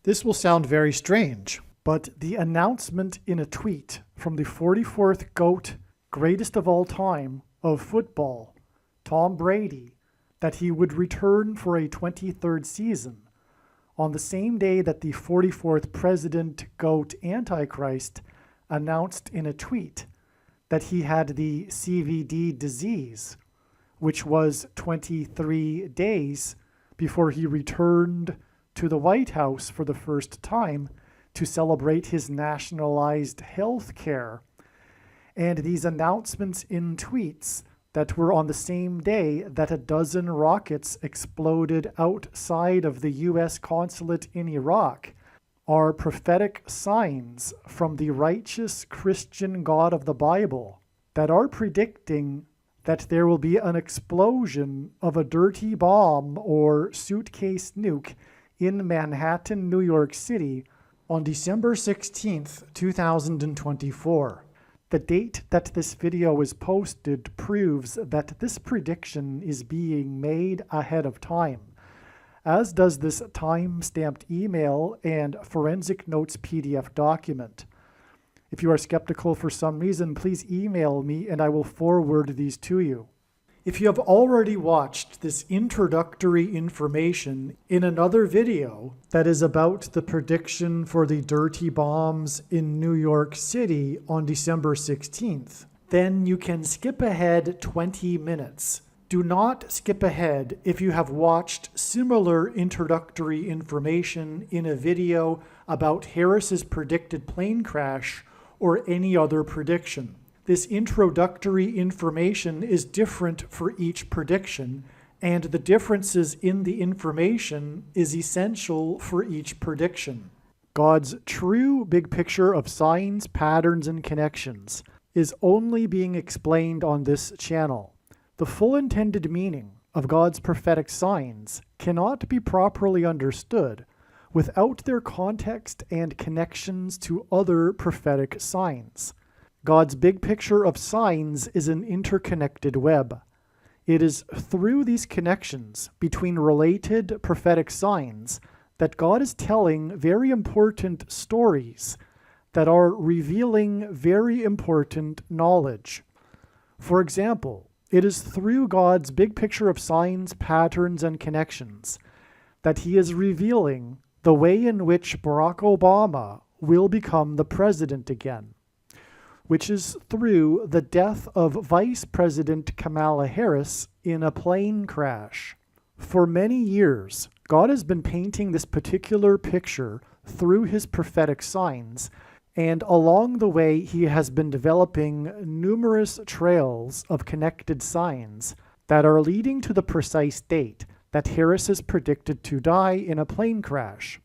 This will sound very strange, but the announcement in a tweet from the 44th GOAT, greatest of all time, of football, Tom Brady, that he would return for a 23rd season, on the same day that the 44th President GOAT Antichrist announced in a tweet that he had the CVD disease, which was 23 days before he returned to the White House for the first time to celebrate his nationalized health care. And these announcements in tweets that were on the same day that a dozen rockets exploded outside of the U.S. consulate in Iraq are prophetic signs from the righteous Christian God of the Bible that are predicting that there will be an explosion of a dirty bomb or suitcase nuke in Manhattan, New York City on December 16th, 2024. The date that this video is posted proves that this prediction is being made ahead of time, as does this time-stamped email and forensic notes PDF document. If you are skeptical for some reason, please email me and I will forward these to you. If you have already watched this introductory information in another video that is about the prediction for the dirty bombs in New York City on December 16th, then you can skip ahead 20 minutes. Do not skip ahead if you have watched similar introductory information in a video about Harris's predicted plane crash or any other prediction. This introductory information is different for each prediction, and the differences in the information is essential for each prediction. God's true big picture of signs, patterns, and connections is only being explained on this channel. The full intended meaning of God's prophetic signs cannot be properly understood without their context and connections to other prophetic signs. God's big picture of signs is an interconnected web. It is through these connections between related prophetic signs that God is telling very important stories that are revealing very important knowledge. For example, it is through God's big picture of signs, patterns, and connections that he is revealing the way in which Barack Obama will become the president again, which is through the death of Vice President Kamala Harris in a plane crash. For many years, God has been painting this particular picture through his prophetic signs, and along the way he has been developing numerous trails of connected signs that are leading to the precise date that Harris is predicted to die in a plane crash.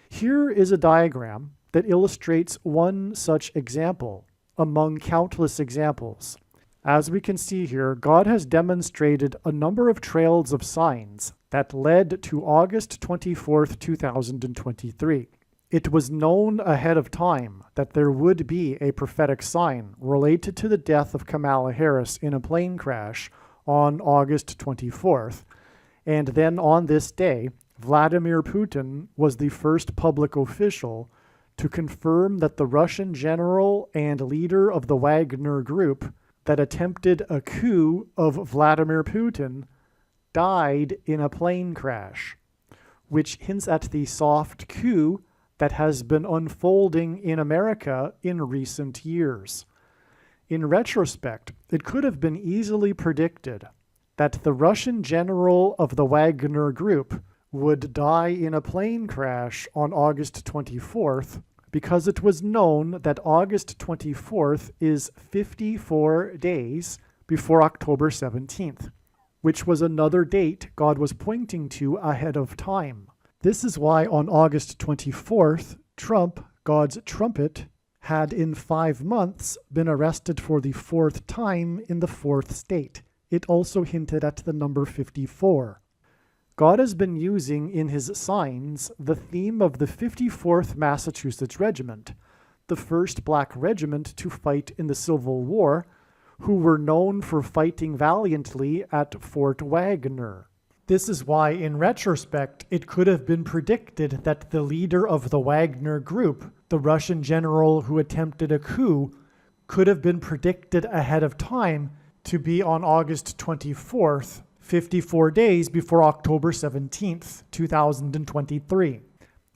Here is a diagram that illustrates one such example among countless examples. As we can see here, God has demonstrated a number of trails of signs that led to August 24th, 2023. It was known ahead of time that there would be a prophetic sign related to the death of Kamala Harris in a plane crash on August 24th. And then on this day, Vladimir Putin was the first public official to confirm that the Russian general and leader of the Wagner Group that attempted a coup of Vladimir Putin died in a plane crash, which hints at the soft coup that has been unfolding in America in recent years. In retrospect, it could have been easily predicted that the Russian general of the Wagner Group would die in a plane crash on August 24th, because it was known that August 24th is 54 days before October 17th, which was another date God was pointing to ahead of time. This is why on August 24th, Trump, God's trumpet, had in 5 months been arrested for the 4th time in the 4th state. It also hinted at the number 54. God has been using in his signs the theme of the 54th Massachusetts Regiment, the first black regiment to fight in the Civil War, who were known for fighting valiantly at Fort Wagner. This is why, in retrospect, it could have been predicted that the leader of the Wagner Group, the Russian general who attempted a coup, could have been predicted ahead of time to be on August 24th, 54 days before October 17th, 2023.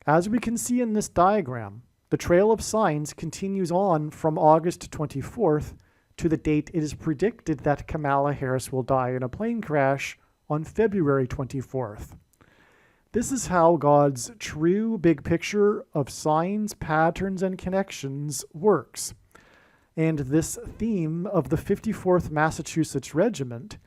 As we can see in this diagram, the trail of signs continues on from August 24th to the date it is predicted that Kamala Harris will die in a plane crash on February 24th. This is how God's true big picture of signs, patterns, and connections works. And this theme of the 54th Massachusetts Regiment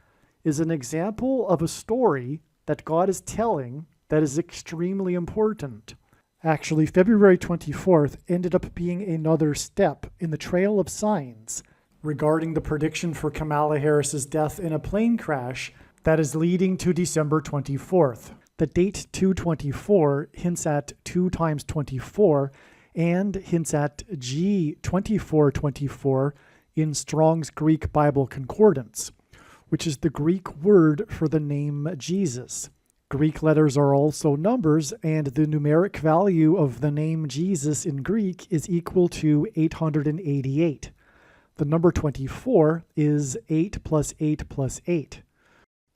is an example of a story that God is telling that is extremely important. Actually, February 24th ended up being another step in the trail of signs regarding the prediction for Kamala Harris's death in a plane crash that is leading to December 24th. The date 224 hints at 2 times 24 and hints at G2424 in Strong's Greek Bible Concordance, which is the Greek word for the name Jesus. Greek letters are also numbers, and the numeric value of the name Jesus in Greek is equal to 888. The number 24 is 8 plus 8 plus 8.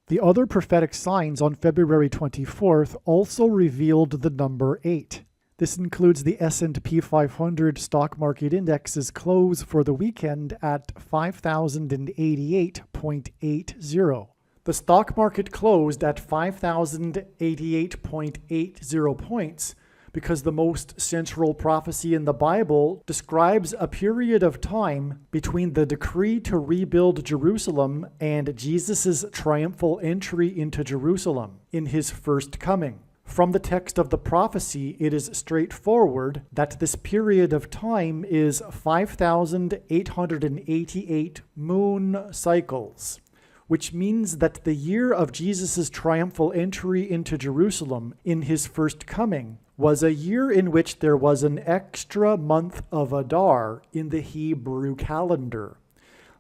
The other prophetic signs on February 24th also revealed the number 8. This includes the S&P 500 stock market index's close for the weekend at 5,088.80. The stock market closed at 5,088.80 points because the most central prophecy in the Bible describes a period of time between the decree to rebuild Jerusalem and Jesus' triumphal entry into Jerusalem in his first coming. From the text of the prophecy, it is straightforward that this period of time is 5,888 moon cycles, which means that the year of Jesus' triumphal entry into Jerusalem in his first coming was a year in which there was an extra month of Adar in the Hebrew calendar.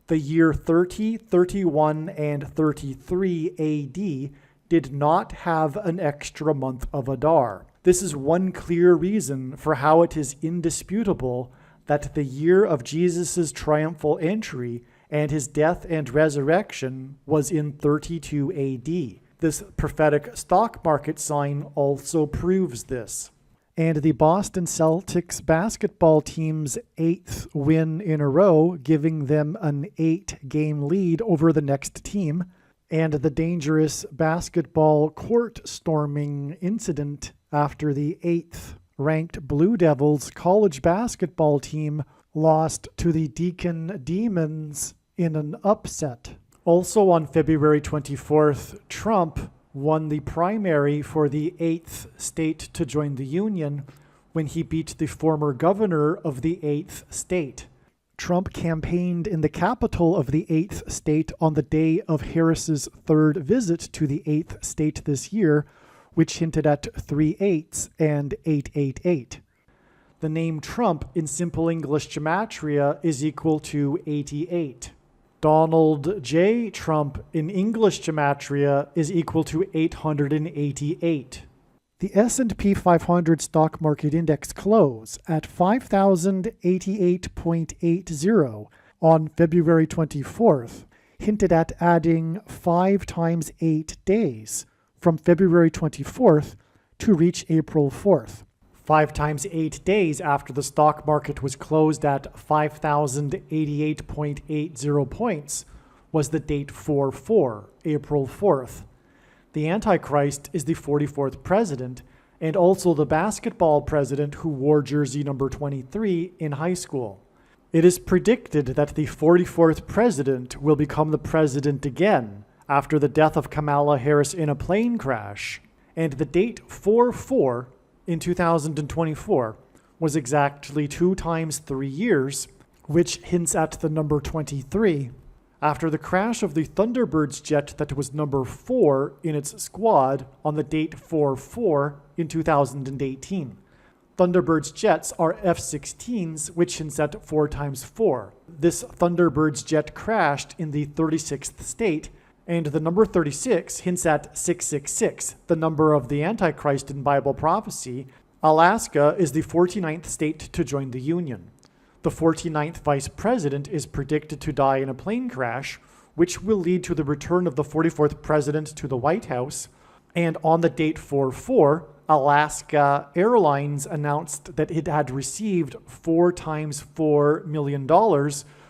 The year 30, 31, and 33 AD did not have an extra month of Adar. This is one clear reason for how it is indisputable that the year of Jesus' triumphal entry and his death and resurrection was in 32 AD. This prophetic stock market sign also proves this. And the Boston Celtics basketball team's 8th win in a row, giving them an 8-game lead over the next team, and the dangerous basketball court storming incident after the 8th ranked Blue Devils college basketball team lost to the Deacon Demons in an upset. Also on February 24th, Trump won the primary for the 8th state to join the Union when he beat the former governor of the 8th state. Trump campaigned in the capital of the 8th state on the day of Harris's third visit to the 8th state this year, which hinted at 3 8s and 888. The name Trump in Simple English Gematria is equal to 88. Donald J. Trump in English Gematria is equal to 888. The S&P 500 stock market index close at 5,088.80 on February 24th hinted at adding 5 times 8 days from February 24th to reach April 4th. 5 times 8 days after the stock market was closed at 5,088.80 points was the date 4/4, April 4th. The Antichrist is the 44th president and also the basketball president who wore jersey number 23 in high school. It is predicted that the 44th president will become the president again after the death of Kamala Harris in a plane crash, and the date 4/4 in 2024 was exactly 2 times 3 years, which hints at the number 23. After the crash of the Thunderbirds jet that was number 4 in its squad on the date 4/4 in 2018. Thunderbirds jets are F-16s, which hints at 4 times 4. This Thunderbirds jet crashed in the 36th state And the number 36 hints at 666, the number of the Antichrist in Bible prophecy. Alaska is the 49th state to join the Union. The 49th vice president is predicted to die in a plane crash, which will lead to the return of the 44th president to the White House. And on the date 4/4, Alaska Airlines announced that it had received 4 times $4 million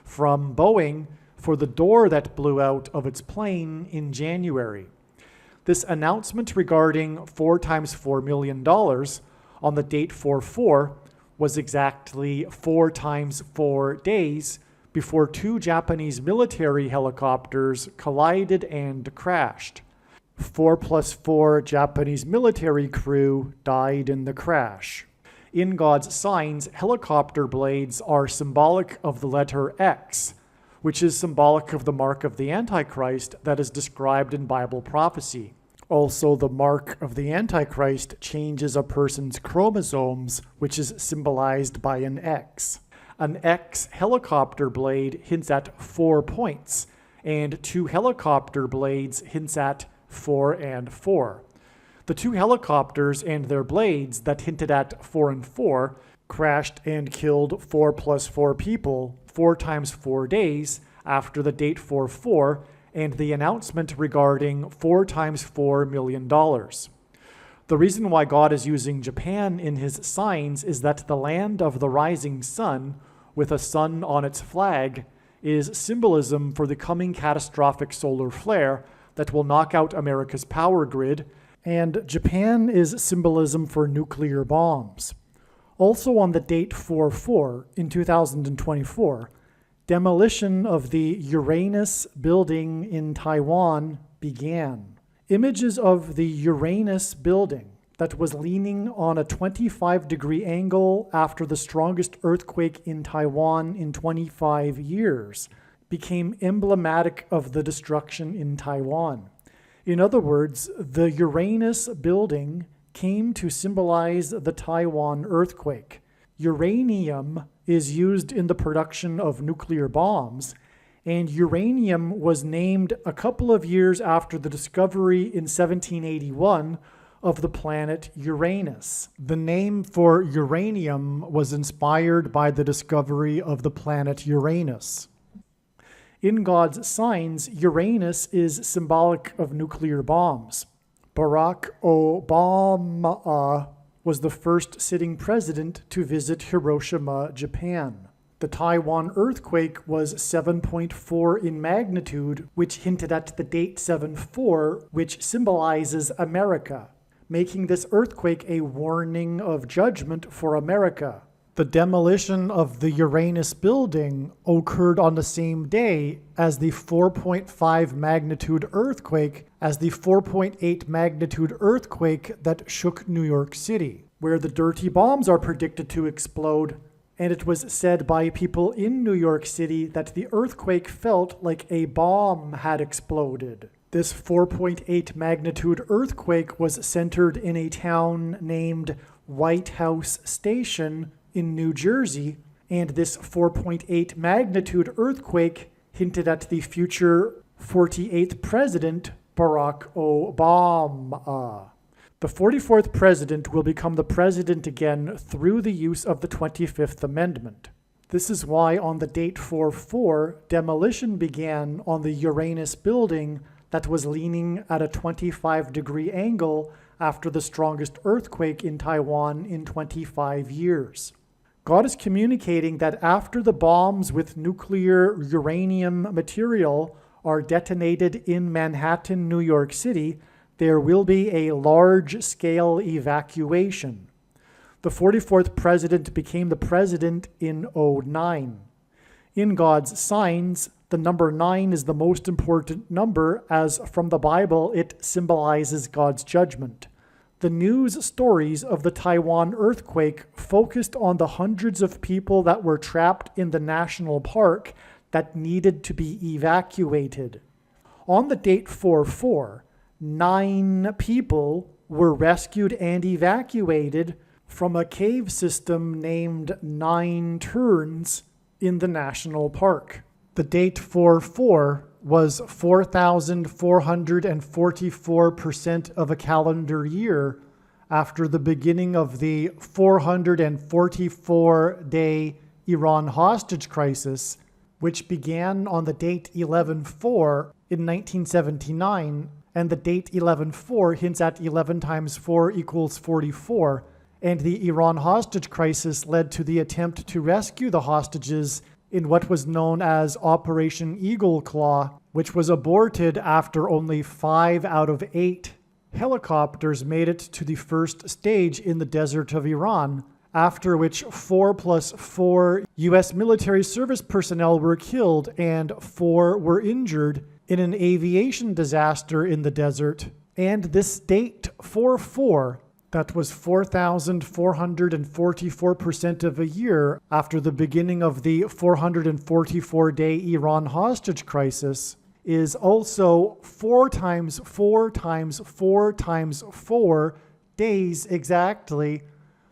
from Boeing for the door that blew out of its plane in January. This announcement regarding 4 times $4 million on the date 4/4 was exactly 4 times 4 days before 2 Japanese military helicopters collided and crashed. 4 plus 4 Japanese military crew died in the crash. In God's signs, helicopter blades are symbolic of the letter X, which is symbolic of the mark of the Antichrist that is described in Bible prophecy. Also, the mark of the Antichrist changes a person's chromosomes, which is symbolized by an X. An X helicopter blade hints at 4 points, and 2 helicopter blades hints at 4 and 4. The 2 helicopters and their blades that hinted at 4 and 4 crashed and killed 4 plus 4 people 4 times 4 days after the date 4/4 and the announcement regarding 4 times $4 million. The reason why God is using Japan in his signs is that the land of the rising sun, with a sun on its flag, is symbolism for the coming catastrophic solar flare that will knock out America's power grid, and Japan is symbolism for nuclear bombs. Also on the date 4/4 in 2024, demolition of the Uranus building in Taiwan began. Images of the Uranus building that was leaning on a 25-degree angle after the strongest earthquake in Taiwan in 25 years became emblematic of the destruction in Taiwan. In other words, the Uranus building came to symbolize the Taiwan earthquake. Uranium is used in the production of nuclear bombs, and uranium was named a couple of years after the discovery in 1781 of the planet Uranus. The name for uranium was inspired by the discovery of the planet Uranus. In God's signs, Uranus is symbolic of nuclear bombs. Barack Obama was the first sitting president to visit Hiroshima, Japan. The Taiwan earthquake was 7.4 in magnitude, which hinted at the date 7/4, which symbolizes America, making this earthquake a warning of judgment for America. The demolition of the Uranus building occurred on the same day as the 4.5 magnitude earthquake, that shook New York City, where the dirty bombs are predicted to explode. And it was said by people in New York City that the earthquake felt like a bomb had exploded. This 4.8 magnitude earthquake was centered in a town named White House Station in New Jersey, and this 4.8 magnitude earthquake hinted at the future 48th president, Barack Obama. The 44th president will become the president again through the use of the 25th Amendment. This is why on the date 4/4, demolition began on the Uranus building that was leaning at a 25-degree angle after the strongest earthquake in Taiwan in 25 years. God is communicating that after the bombs with nuclear uranium material are detonated in Manhattan, New York City, there will be a large-scale evacuation. The 44th president became the president in 2009. In God's signs, the number 9 is the most important number, as from the Bible it symbolizes God's judgment. The news stories of the Taiwan earthquake focused on the hundreds of people that were trapped in the national park that needed to be evacuated. On the date 4/4, 9 people were rescued and evacuated from a cave system named 9 Turns in the national park. The date 4/4 was 4,444% of a calendar year after the beginning of the 444-day Iran hostage crisis, which began on the date 11/4 in 1979, and the date 11/4 hints at 11 times 4 equals 44, and the Iran hostage crisis led to the attempt to rescue the hostages in what was known as Operation Eagle Claw, which was aborted after only 5 out of 8 helicopters made it to the first stage in the desert of Iran, after which 4 plus 4 U.S. military service personnel were killed and 4 were injured in an aviation disaster in the desert. And this date, 4/4, that was 4,444% of a year after the beginning of the 444-day Iran hostage crisis, is also 4 times 4 times 4 times 4 days exactly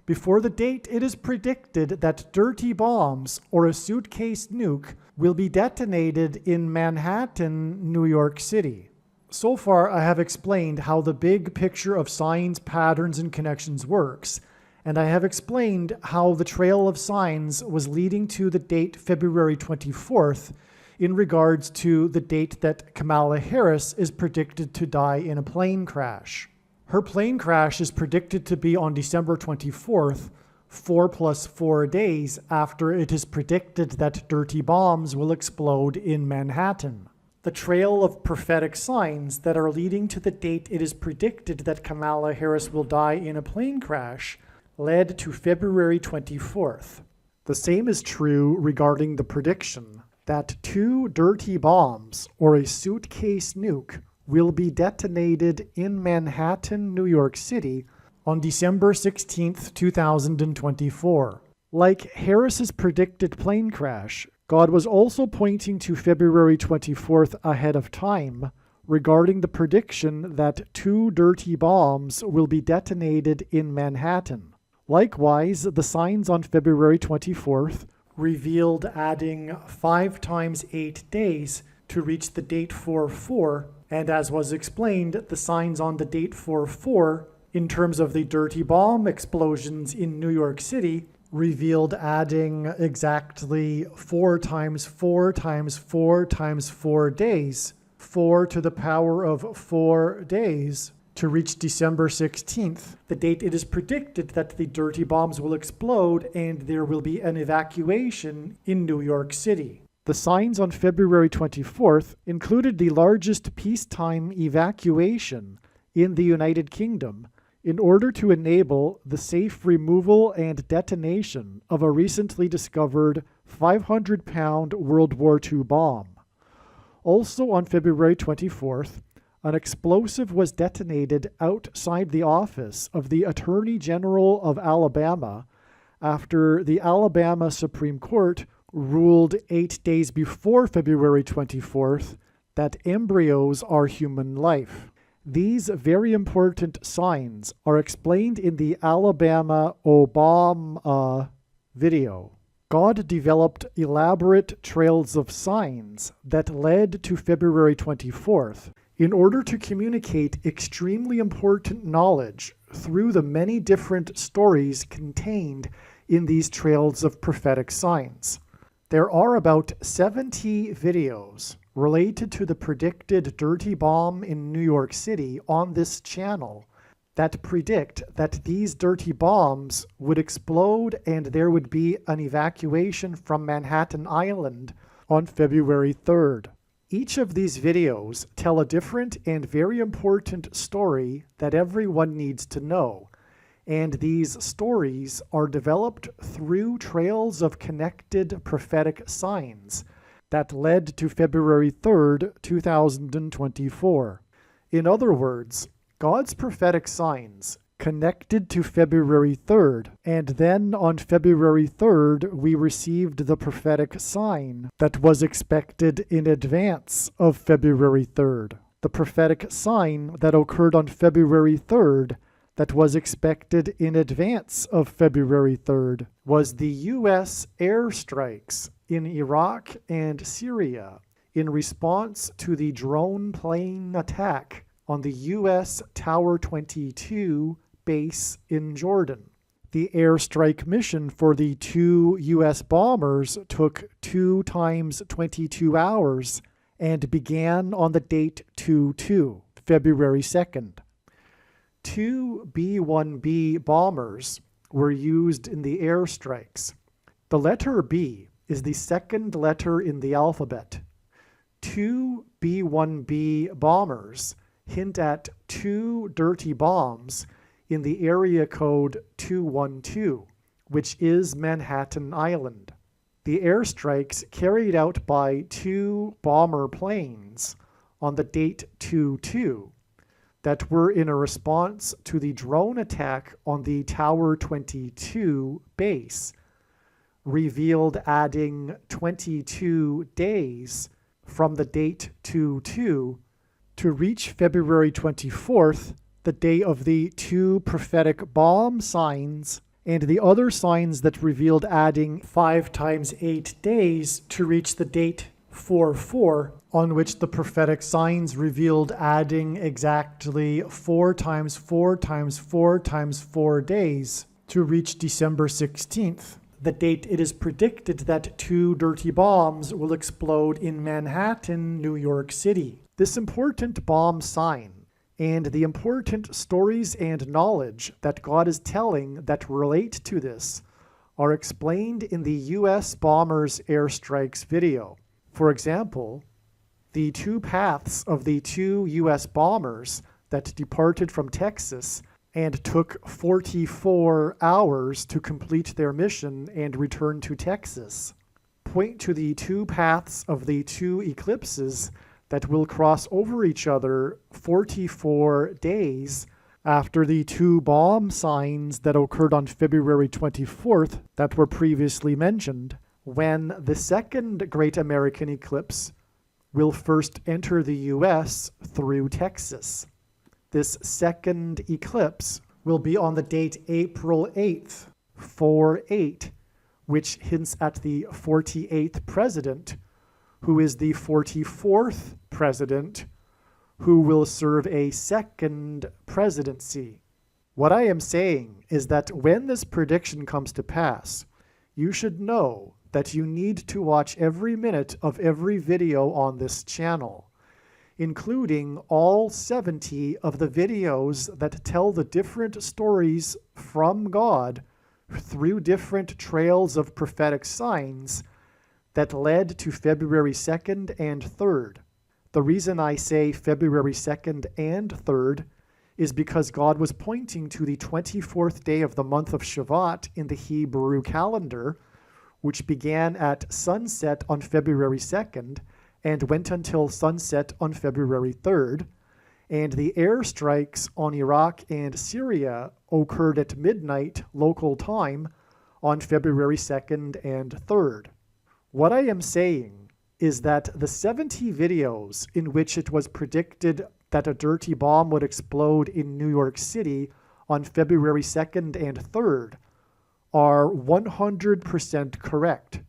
before the date it is predicted that dirty bombs or a suitcase nuke will be detonated in Manhattan, New York City. So far, I have explained how the big picture of signs, patterns, and connections works, and I have explained how the trail of signs was leading to the date February 24th in regards to the date that Kamala Harris is predicted to die in a plane crash. Her plane crash is predicted to be on December 24th, 4 plus 4 days after it is predicted that dirty bombs will explode in Manhattan. The trail of prophetic signs that are leading to the date it is predicted that Kamala Harris will die in a plane crash led to February 24th. The same is true regarding the prediction that 2 dirty bombs or a suitcase nuke will be detonated in Manhattan, New York City on December 16, 2024. Like Harris's predicted plane crash, God was also pointing to February 24th ahead of time regarding the prediction that 2 dirty bombs will be detonated in Manhattan. Likewise, the signs on February 24th revealed adding 5 times 8 days to reach the date 4/4, and as was explained, the signs on the date 4/4 in terms of the dirty bomb explosions in New York City revealed adding exactly 4 times 4 times 4 times 4 days, 4 to the power of 4 days, to reach December 16th, the date it is predicted that the dirty bombs will explode and there will be an evacuation in New York City. The signs on February 24th included the largest peacetime evacuation in the United Kingdom in order to enable the safe removal and detonation of a recently discovered 500-pound World War II bomb. Also on February 24th, an explosive was detonated outside the office of the Attorney General of Alabama after the Alabama Supreme Court ruled 8 days before February 24th that embryos are human life. These very important signs are explained in the Alabama Obama video. God developed elaborate trails of signs that led to February 24th in order to communicate extremely important knowledge through the many different stories contained in these trails of prophetic signs. There are about 70 videos related to the predicted dirty bomb in New York City on this channel that predict that these dirty bombs would explode and there would be an evacuation from Manhattan Island on February 3rd. Each of these videos tell a different and very important story that everyone needs to know, and these stories are developed through trails of connected prophetic signs that led to February 3rd, 2024. In other words, God's prophetic signs connected to February 3rd, and then on February 3rd we received the prophetic sign that was expected in advance of February 3rd. The prophetic sign that occurred on February 3rd that was expected in advance of February 3rd was the U.S. airstrikes in Iraq and Syria in response to the drone plane attack on the U.S. Tower 22 base in Jordan. The airstrike mission for the 2 U.S. bombers took 2 times 22 hours and began on the date 2/2, February 2nd. 2 B-1B bombers were used in the airstrikes. The letter B is the second letter in the alphabet. 2 B-1B bombers hint at 2 dirty bombs in the area code 212, which is Manhattan Island. The airstrikes carried out by 2 bomber planes on the date 2/2 that were in a response to the drone attack on the Tower 22 base revealed adding 22 days from the date 2/2 to reach February 24th, the day of the 2 prophetic bomb signs, and the other signs that revealed adding 5 times 8 days to reach the date 4/4, on which the prophetic signs revealed adding exactly 4 times 4 times 4 times 4 days to reach December 16th, the date it is predicted that 2 dirty bombs will explode in Manhattan, New York City. This important bomb sign and the important stories and knowledge that God is telling that relate to this are explained in the U.S. bombers' airstrikes video. For example, the 2 paths of the 2 U.S. bombers that departed from Texas and took 44 hours to complete their mission and return to Texas point to the 2 paths of the 2 eclipses that will cross over each other 44 days after the 2 bomb signs that occurred on February 24th that were previously mentioned, when the second Great American Eclipse will first enter the U.S. through Texas. This second eclipse will be on the date April 8th, 4/8, which hints at the 48th president, who is the 44th president, who will serve a second presidency. What I am saying is that when this prediction comes to pass, you should know that you need to watch every minute of every video on this channel, including all 70 of the videos that tell the different stories from God through different trails of prophetic signs that led to February 2nd and 3rd. The reason I say February 2nd and 3rd is because God was pointing to the 24th day of the month of Shavat in the Hebrew calendar, which began at sunset on February 2nd and went until sunset on February 3rd, and the airstrikes on Iraq and Syria occurred at midnight local time on February 2nd and 3rd. What I am saying is that the 70 videos in which it was predicted that a dirty bomb would explode in New York City on February 2nd and 3rd are 100% correct.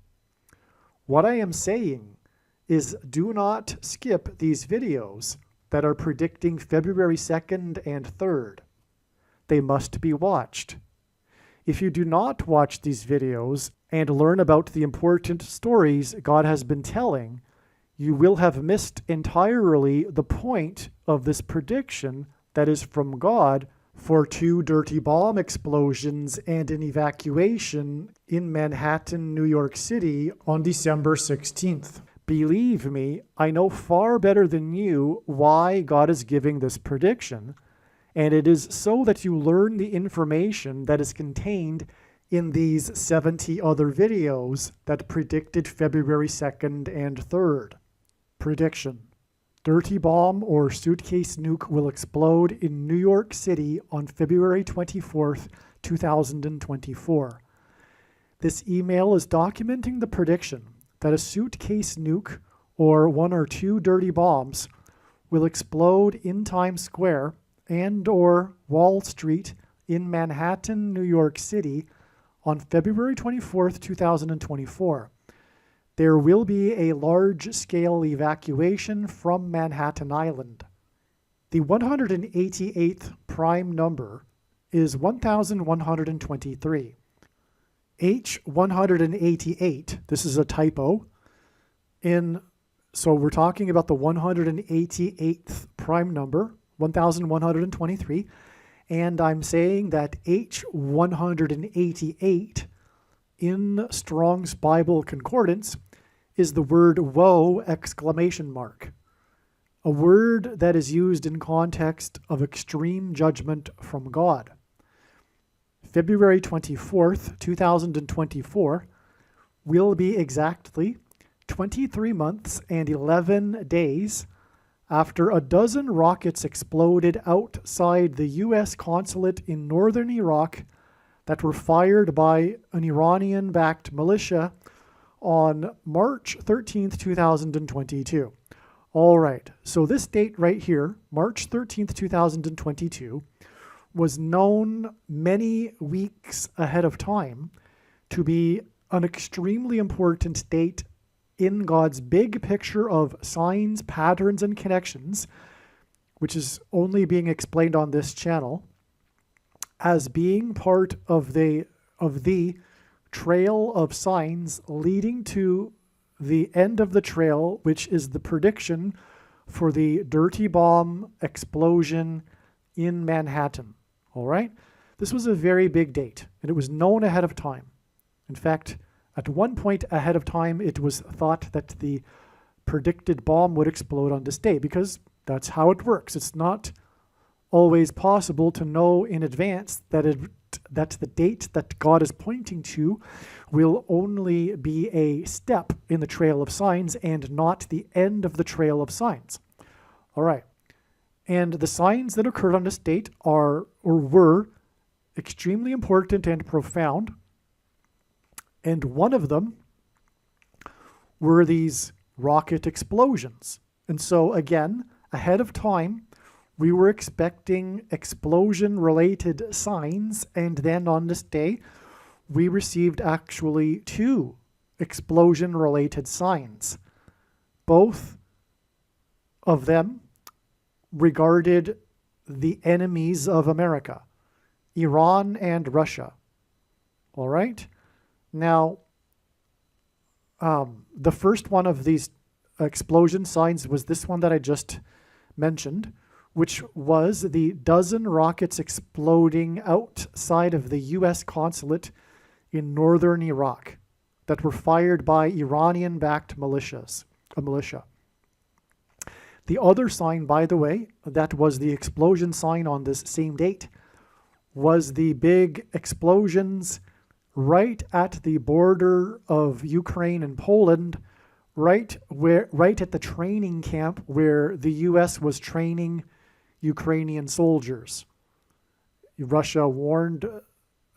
What I am saying is do not skip these videos that are predicting February 2nd and 3rd. They must be watched. If you do not watch these videos and learn about the important stories God has been telling, you will have missed entirely the point of this prediction that is from God for 2 dirty bomb explosions and an evacuation in Manhattan, New York City on December 16th. Believe me, I know far better than you why God is giving this prediction, and it is so that you learn the information that is contained in these 70 other videos that predicted February 2nd and 3rd. Prediction: dirty bomb or suitcase nuke will explode in New York City on February 24th, 2024. This email is documenting the prediction that a suitcase nuke or 1 or 2 dirty bombs will explode in Times Square and or Wall Street in Manhattan, New York City on February 24th, 2024. there will be a large-scale evacuation from Manhattan Island. The 188th prime number is 1123. H188, this is a typo, so we're talking about the 188th prime number, 1123, and I'm saying that H188 in Strong's Bible Concordance is the word woe! A word that is used in context of extreme judgment from God. February 24th, 2024 will be exactly 23 months and 11 days after a dozen rockets exploded outside the U.S. consulate in northern Iraq that were fired by an Iranian-backed militia on March 13th, 2022. All right, so this date right here, March 13th, 2022, was known many weeks ahead of time to be an extremely important date in God's big picture of signs, patterns, and connections, which is only being explained on this channel, as being part of the trail of signs leading to the end of the trail, which is the prediction for the dirty bomb explosion in Manhattan. All right? This was a very big date, and it was known ahead of time. In fact, at one point ahead of time, it was thought that the predicted bomb would explode on this day, because that's how it works. It's not always possible to know in advance that the date that God is pointing to will only be a step in the trail of signs and not the end of the trail of signs. All right. And the signs that occurred on this date are or were extremely important and profound. And one of them were these rocket explosions. And so again, ahead of time, we were expecting explosion-related signs, and then on this day, we received actually 2 explosion-related signs. Both of them regarded the enemies of America, Iran and Russia. All right? Now, the first one of these explosion signs was this one that I just mentioned, which was the dozen rockets exploding outside of the U.S. consulate in northern Iraq that were fired by Iranian-backed militia. The other sign, by the way, that was the explosion sign on this same date, was the big explosions right at the border of Ukraine and Poland, right at the training camp where the U.S. was training Ukrainian soldiers. Russia warned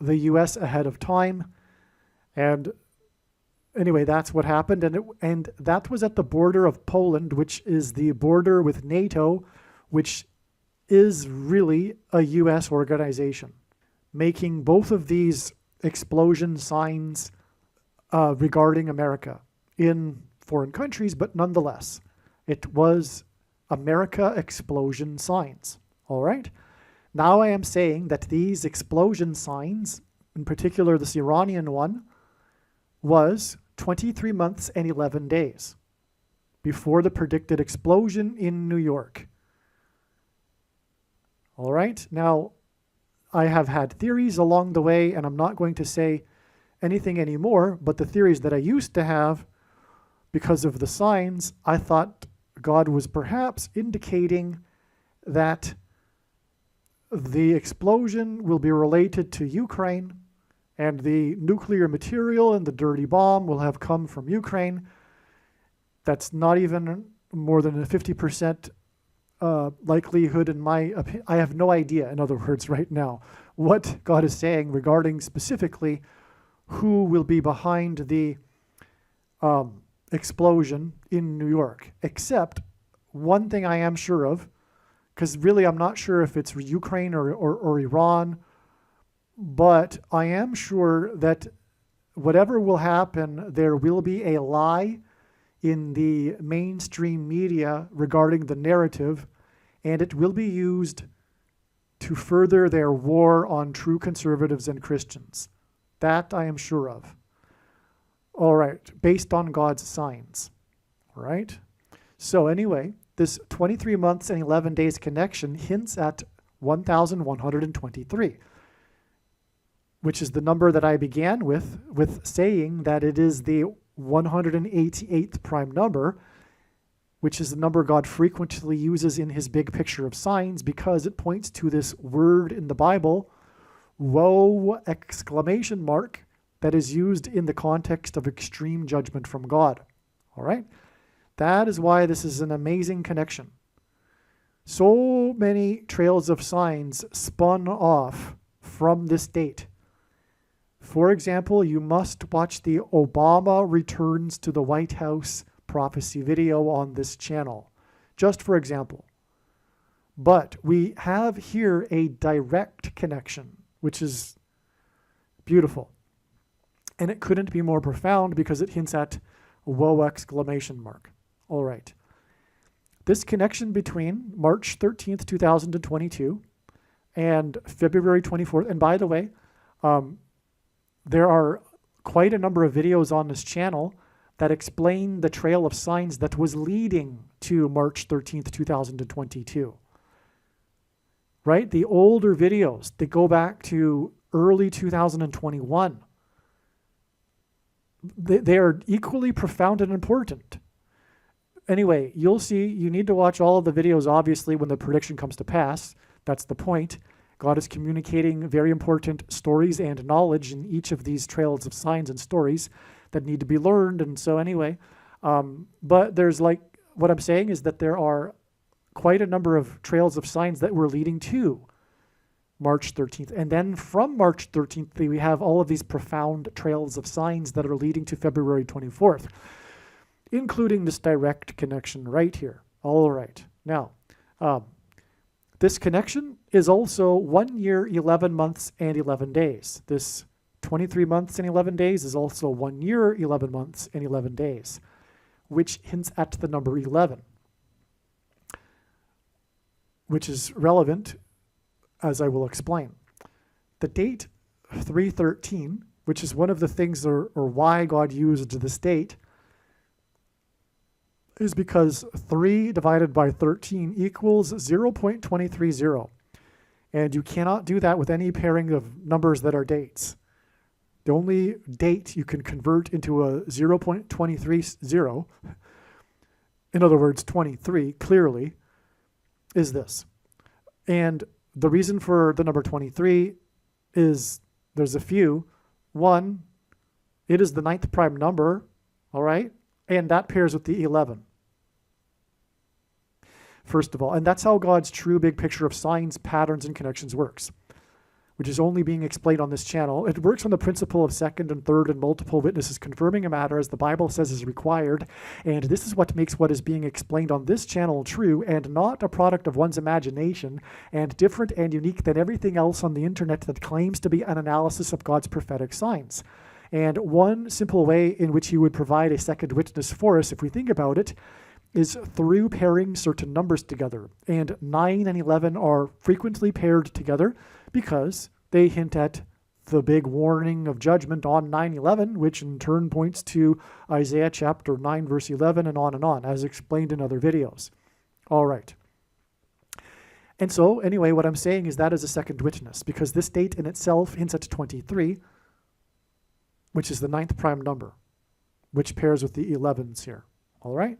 the U.S. ahead of time, and anyway, that's what happened, and that was at the border of Poland, which is the border with NATO, which is really a U.S. organization, making both of these explosion signs regarding America in foreign countries, but nonetheless, it was America explosion signs. All right? Now I am saying that these explosion signs, in particular this Iranian one, was 23 months and 11 days before the predicted explosion in New York. All right? Now, I have had theories along the way, and I'm not going to say anything anymore, but the theories that I used to have, because of the signs, I thought God was perhaps indicating that the explosion will be related to Ukraine, and the nuclear material and the dirty bomb will have come from Ukraine. That's not even more than a 50% likelihood in my opinion. I have no idea, in other words, right now, what God is saying regarding specifically who will be behind the explosion in New York, except one thing I am sure of, because really I'm not sure if it's Ukraine or Iran, but I am sure that whatever will happen, there will be a lie in the mainstream media regarding the narrative, and it will be used to further their war on true conservatives and Christians. That I am sure of. All right, based on God's signs. All right. So anyway, this 23 months and 11 days connection hints at 1,123, which is the number that I began with saying that it is the 188th prime number, which is the number God frequently uses in his big picture of signs because it points to this word in the Bible, woe, exclamation mark, that is used in the context of extreme judgment from God. All right? That is why this is an amazing connection. So many trails of signs spun off from this date. For example, you must watch the Obama returns to the White House prophecy video on this channel, just for example. But we have here a direct connection, which is beautiful. And it couldn't be more profound because it hints at woe, exclamation mark. All right. This connection between March 13th, 2022 and February 24th, and by the way, there are quite a number of videos on this channel that explain the trail of signs that was leading to March 13th, 2022. Right? The older videos, they go back to early 2021. They are equally profound and important. Anyway, you'll see, you need to watch all of the videos, obviously, when the prediction comes to pass. That's the point. God is communicating very important stories and knowledge in each of these trails of signs and stories that need to be learned. And so anyway, but there's what I'm saying is that there are quite a number of trails of signs that were leading to March 13th. And then from March 13th, we have all of these profound trails of signs that are leading to February 24th, including this direct connection right here. All right. Now, this connection is also 1 year, 11 months, and 11 days. This 23 months and 11 days is also 1 year, 11 months, and 11 days, which hints at the number 11, which is relevant, as I will explain. The date 313, which is one of the things or why God used this date, is because 3 divided by 13 equals 0.230. And you cannot do that with any pairing of numbers that are dates. The only date you can convert into a 0.230, in other words, 23, clearly, is this. And the reason for the number 23 is there's a few. One, it is the 9th prime number, all right? And that pairs with the 11. First of all, and that's how God's true big picture of signs, patterns, and connections works, which is only being explained on this channel. It works on the principle of second and third and multiple witnesses confirming a matter as the Bible says is required, and this is what makes what is being explained on this channel true and not a product of one's imagination and different and unique than everything else on the internet that claims to be an analysis of God's prophetic signs. And one simple way in which he would provide a second witness for us, if we think about it, is through pairing certain numbers together. And 9 and 11 are frequently paired together because they hint at the big warning of judgment on 9/11, which in turn points to Isaiah chapter 9, verse 11, and on, as explained in other videos. All right. And so, anyway, what I'm saying is that is a second witness, because this date in itself hints at 23, which is the 9th prime number, which pairs with the 11s here. All right?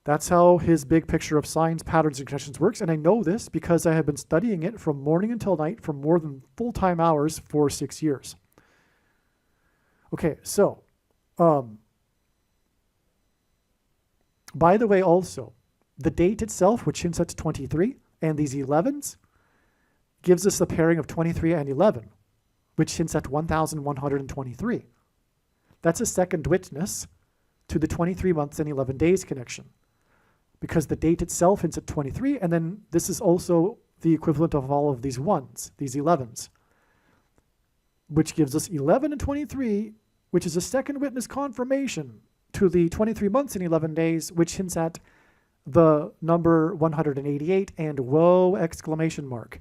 That's how his big picture of signs, patterns, and connections works. And I know this because I have been studying it from morning until night for more than full-time hours for 6 years. Okay, so, by the way, also, the date itself, which hints at 23, and these 11s, gives us the pairing of 23 and 11, which hints at 1,123. That's a second witness to the 23 months and 11 days connection, because the date itself hints at 23, and then this is also the equivalent of all of these 1s, these 11s. which gives us 11 and 23, which is a second witness confirmation to the 23 months and 11 days, which hints at the number 188 and whoa exclamation mark.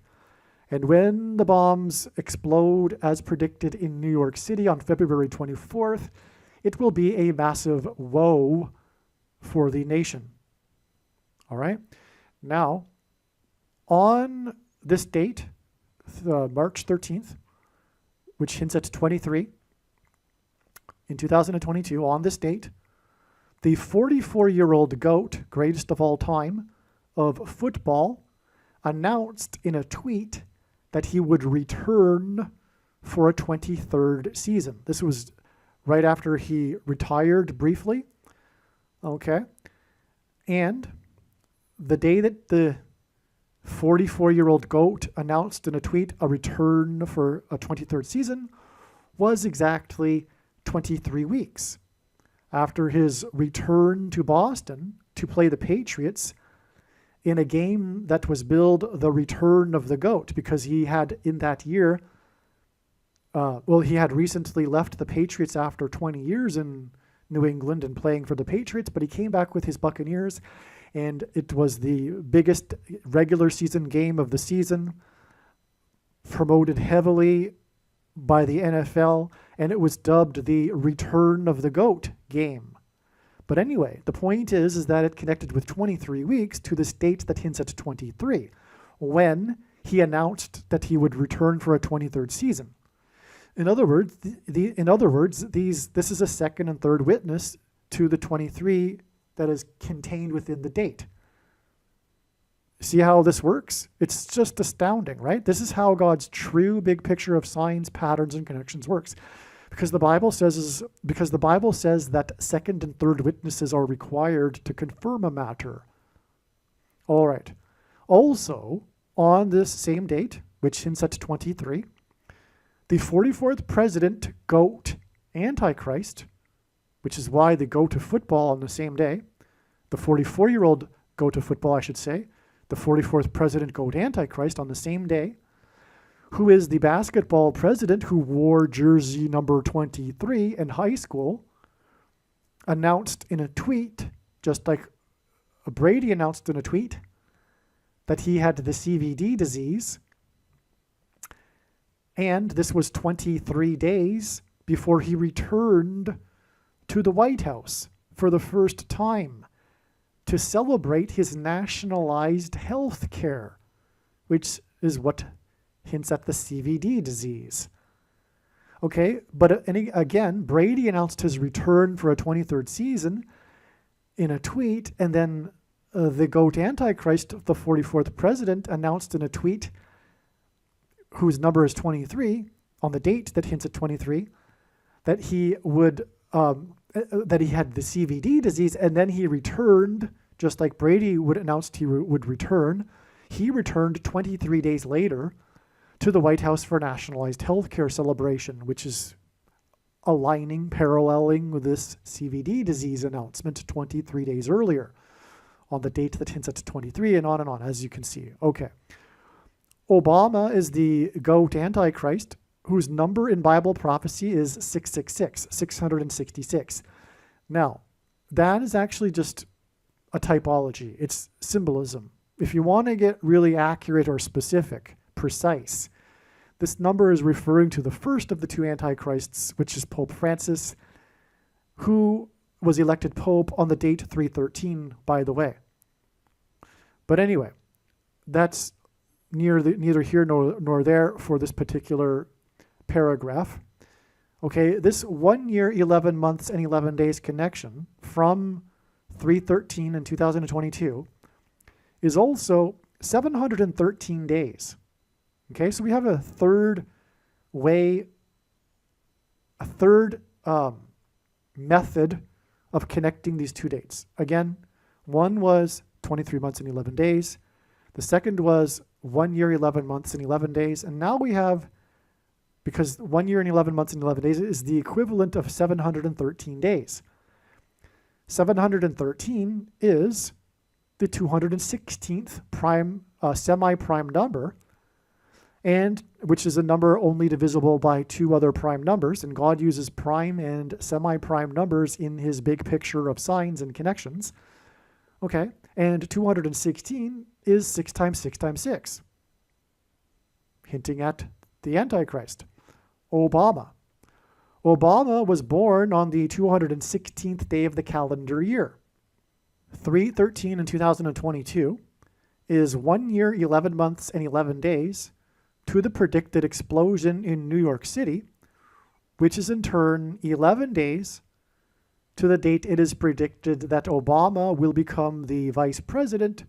And when the bombs explode as predicted in New York City on February 24th, it will be a massive whoa for the nation. All right. Now, on this date, March 13th, which hints at 23, in 2022, on this date, the 44-year-old GOAT, greatest of all time, of football, announced in a tweet that he would return for a 23rd season. This was right after he retired briefly. Okay. And the day that the 44-year-old GOAT announced in a tweet a return for a 23rd season was exactly 23 weeks after his return to Boston to play the Patriots in a game that was billed the return of the GOAT, because he had in that year, he had recently left the Patriots after 20 years in New England and playing for the Patriots, but he came back with his Buccaneers, and it was the biggest regular season game of the season, promoted heavily by the NFL, and it was dubbed the Return of the GOAT game. But anyway, the point is that it connected with 23 weeks to this date that hints at 23, when he announced that he would return for a 23rd season. In other words, this is a second and third witness to the 23 that is contained within the date. See how this works? It's just astounding, right? This is how God's true big picture of signs, patterns, and connections works. Because the Bible says that second and third witnesses are required to confirm a matter. All right. Also, on this same date, which hints at 23, the 44th president, GOAT, Antichrist, which is why they go to football on the same day, the 44-year-old go to football, I should say, the 44th president, GOAT, Antichrist, on the same day, who is the basketball president who wore jersey number 23 in high school, announced in a tweet, just like Brady announced in a tweet, that he had the CVD disease. And this was 23 days before he returned to the White House for the first time to celebrate his nationalized health care, which is what hints at the CVD disease. Okay, but again, Brady announced his return for a 23rd season in a tweet, and then the GOAT Antichrist, the 44th president, announced in a tweet, whose number is 23, on the date that hints at 23, that he would that he had the CVD disease, and then he returned, just like Brady would announced he would return. He returned 23 days later to the White House for nationalized healthcare celebration, which is paralleling with this CVD disease announcement 23 days earlier on the date that hints at 23, and on, as you can see. Okay. Obama is the GOAT Antichrist, whose number in Bible prophecy is 666, 666. Now, that is actually just a typology. It's symbolism. If you want to get really accurate or specific, precise, this number is referring to the first of the two antichrists, which is Pope Francis, who was elected Pope on the date 313, by the way. But anyway, that's neither here nor there for this particular paragraph. Okay, this 1 year, 11 months, and 11 days connection from 313 in 2022 is also 713 days. Okay, so we have a third method of connecting these two dates. Again, one was 23 months and 11 days. The second was 1 year, 11 months, and 11 days. And now we have, because 1 year and 11 months and 11 days is the equivalent of 713 days. 713 is the 216th prime, semi-prime number. and which is a number only divisible by two other prime numbers, and God uses prime and semi-prime numbers in his big picture of signs and connections. Okay, and 216 is 6 times 6 times 6, hinting at the Antichrist. Obama was born on the 216th day of the calendar year. 3/13 in 2022 is 1 year, 11 months, and 11 days to the predicted explosion in New York City, which is in turn 11 days to the date it is predicted that Obama will become the vice president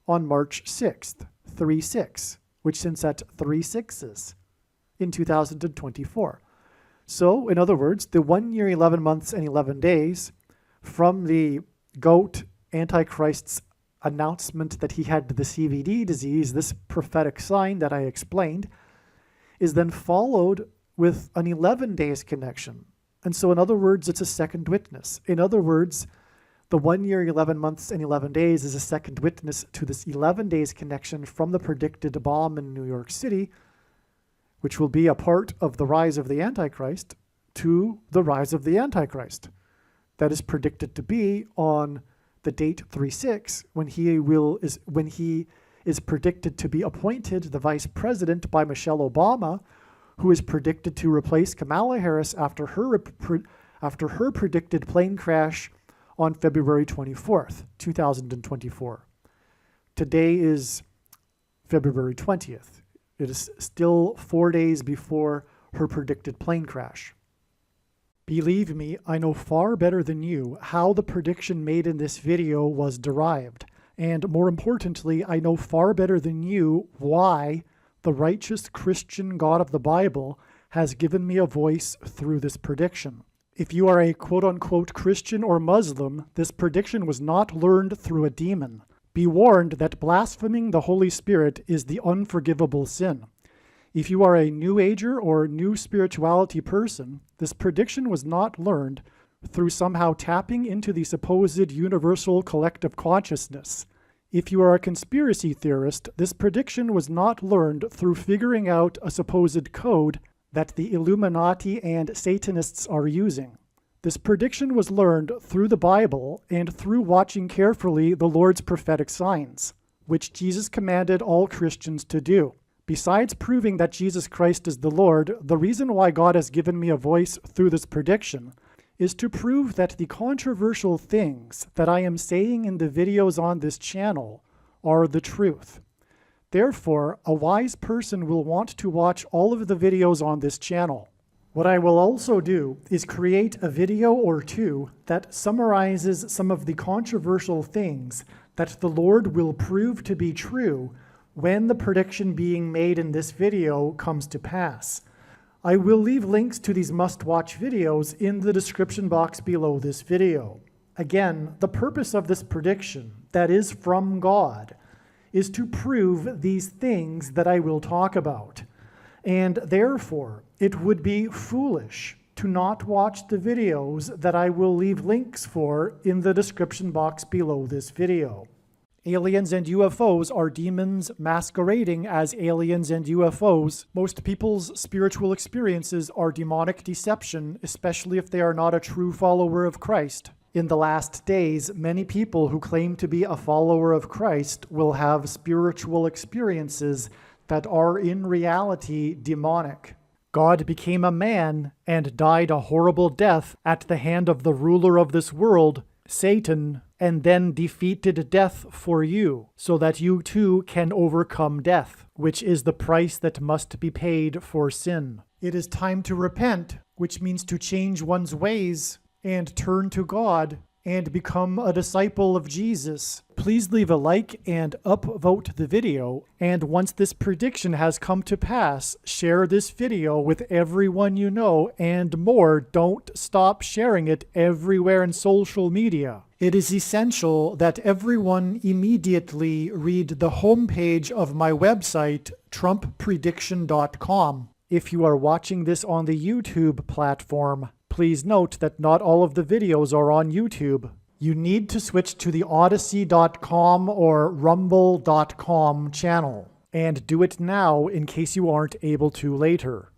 on March 6th, 3/6, which since at 3 6s in 2024. So, in other words, the 1 year, 11 months, and 11 days from the GOAT Antichrist's announcement that he had the CVD disease, this prophetic sign that I explained, is then followed with an 11 days connection. And so, in other words, it's a second witness. In other words, the 1 year, 11 months, and 11 days is a second witness to this 11 days connection from the predicted bomb in New York City, which will be a part of the rise of the Antichrist, to the rise of the Antichrist. That is predicted to be on the date 3/6, when he is predicted to be appointed the vice president by Michelle Obama, who is predicted to replace Kamala Harris after her predicted plane crash on February 24th, 2024. Today is February 20th. It is still 4 days before her predicted plane crash. Believe me, I know far better than you how the prediction made in this video was derived. And more importantly, I know far better than you why the righteous Christian God of the Bible has given me a voice through this prediction. If you are a quote-unquote Christian or Muslim, this prediction was not learned through a demon. Be warned that blaspheming the Holy Spirit is the unforgivable sin. If you are a New Ager or New Spirituality person, this prediction was not learned through somehow tapping into the supposed universal collective consciousness. If you are a conspiracy theorist, this prediction was not learned through figuring out a supposed code that the Illuminati and Satanists are using. This prediction was learned through the Bible and through watching carefully the Lord's prophetic signs, which Jesus commanded all Christians to do. Besides proving that Jesus Christ is the Lord, the reason why God has given me a voice through this prediction is to prove that the controversial things that I am saying in the videos on this channel are the truth. Therefore, a wise person will want to watch all of the videos on this channel. What I will also do is create a video or two that summarizes some of the controversial things that the Lord will prove to be true when the prediction being made in this video comes to pass. I will leave links to these must-watch videos in the description box below this video. Again, the purpose of this prediction, that is from God, is to prove these things that I will talk about. And therefore, it would be foolish to not watch the videos that I will leave links for in the description box below this video. Aliens and UFOs are demons masquerading as aliens and UFOs. Most people's spiritual experiences are demonic deception, especially if they are not a true follower of Christ. In the last days, many people who claim to be a follower of Christ will have spiritual experiences that are in reality demonic. God became a man and died a horrible death at the hand of the ruler of this world, Satan, and then defeated death for you, so that you too can overcome death, which is the price that must be paid for sin. It is time to repent, which means to change one's ways and turn to God and become a disciple of Jesus. Please leave a like and upvote the video, and once this prediction has come to pass, share this video with everyone you know, and more, don't stop sharing it everywhere in social media. It is essential that everyone immediately read the homepage of my website, TrumpPrediction.com. If you are watching this on the YouTube platform, please note that not all of the videos are on YouTube. You need to switch to the Odyssey.com or Rumble.com channel. and do it now in case you aren't able to later.